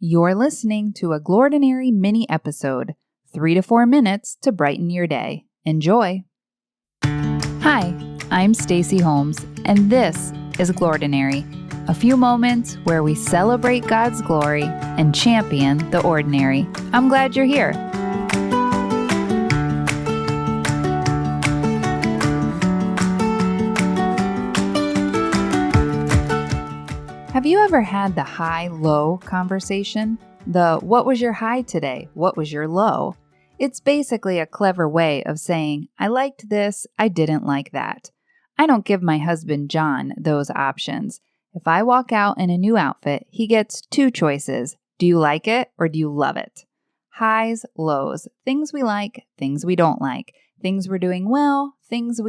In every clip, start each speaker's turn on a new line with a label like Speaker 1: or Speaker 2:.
Speaker 1: You're listening to a Glordinary mini episode, 3 to 4 minutes to brighten your day. Enjoy! Hi, I'm Stacy Holmes, and this is Glordinary, a few moments where we celebrate God's glory and champion the ordinary. I'm glad you're here. Have you ever had the high-low conversation? The what was your high today? What was your low? It's basically a clever way of saying, I liked this, I didn't like that. I don't give my husband John those options. If I walk out in a new outfit, he gets 2 choices. Do you like it or do you love it? Highs, lows, things we like, things we don't like, things we're doing well, things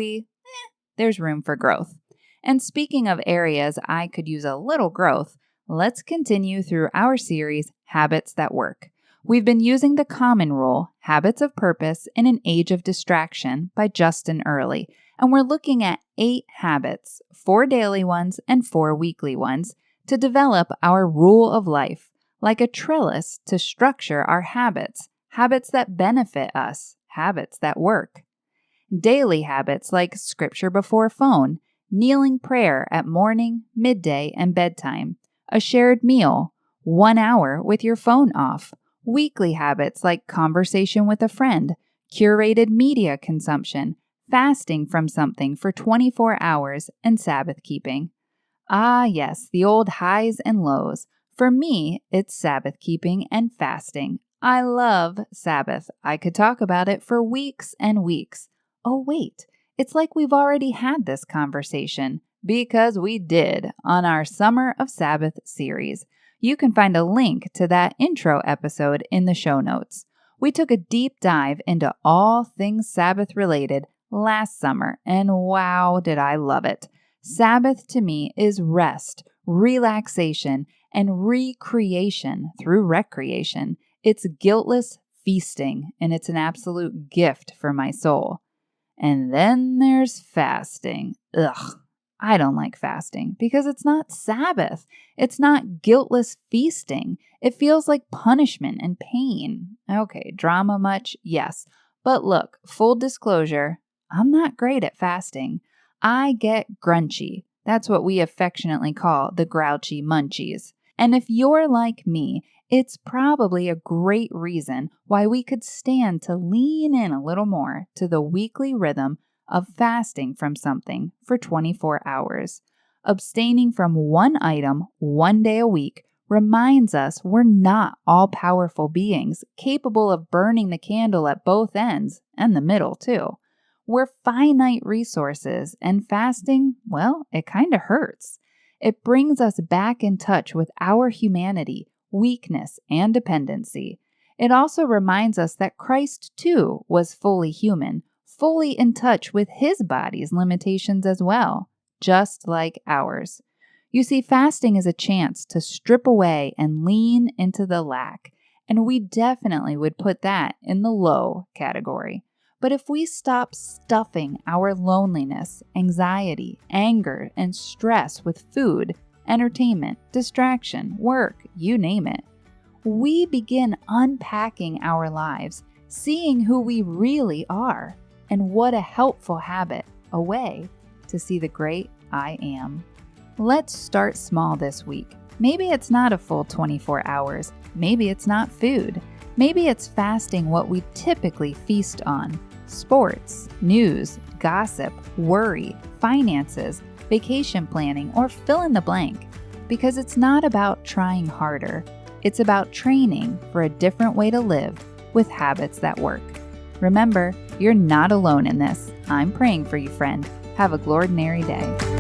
Speaker 1: there's room for growth. And speaking of areas I could use a little growth, let's continue through our series, Habits That Work. We've been using the common rule, Habits of Purpose in an Age of Distraction by Justin Earley, and we're looking at 8 habits, 4 daily ones and 4 weekly ones, to develop our rule of life, like a trellis to structure our habits, habits that benefit us, habits that work. Daily habits like scripture before phone, kneeling prayer at morning, midday, and bedtime, a shared meal, 1 hour with your phone off, weekly habits like conversation with a friend, curated media consumption, fasting from something for 24 hours, and Sabbath keeping. Ah, yes, the old highs and lows. For me, it's Sabbath keeping and fasting. I love Sabbath. I could talk about it for weeks and weeks. Oh, wait. It's like we've already had this conversation, because we did on our Summer of Sabbath series. You can find a link to that intro episode in the show notes. We took a deep dive into all things Sabbath related last summer, and wow, did I love it. Sabbath to me is rest, relaxation, and recreation through recreation. It's guiltless feasting, and it's an absolute gift for my soul. And then there's fasting. Ugh, I don't like fasting because it's not Sabbath. It's not guiltless feasting. It feels like punishment and pain. Okay, drama much? Yes. But look, full disclosure, I'm not great at fasting. I get grunchy. That's what we affectionately call the grouchy munchies. And if you're like me, it's probably a great reason why we could stand to lean in a little more to the weekly rhythm of fasting from something for 24 hours. Abstaining from one item 1 day a week reminds us we're not all-powerful beings capable of burning the candle at both ends and the middle too. We're finite resources, and fasting, well, it kind of hurts. It brings us back in touch with our humanity, weakness, and dependency. It also reminds us that Christ, too, was fully human, fully in touch with his body's limitations as well, just like ours. You see, fasting is a chance to strip away and lean into the lack, and we definitely would put that in the low category. But if we stop stuffing our loneliness, anxiety, anger, and stress with food, entertainment, distraction, work, you name it, we begin unpacking our lives, seeing who we really are, and what a helpful habit, a way to see the great I am. Let's start small this week. Maybe it's not a full 24 hours. Maybe it's not food. Maybe it's fasting what we typically feast on. Sports, news, gossip, worry, finances, vacation planning, or fill in the blank. Because it's not about trying harder. It's about training for a different way to live with habits that work. Remember, you're not alone in this. I'm praying for you, friend. Have a Glordinary day.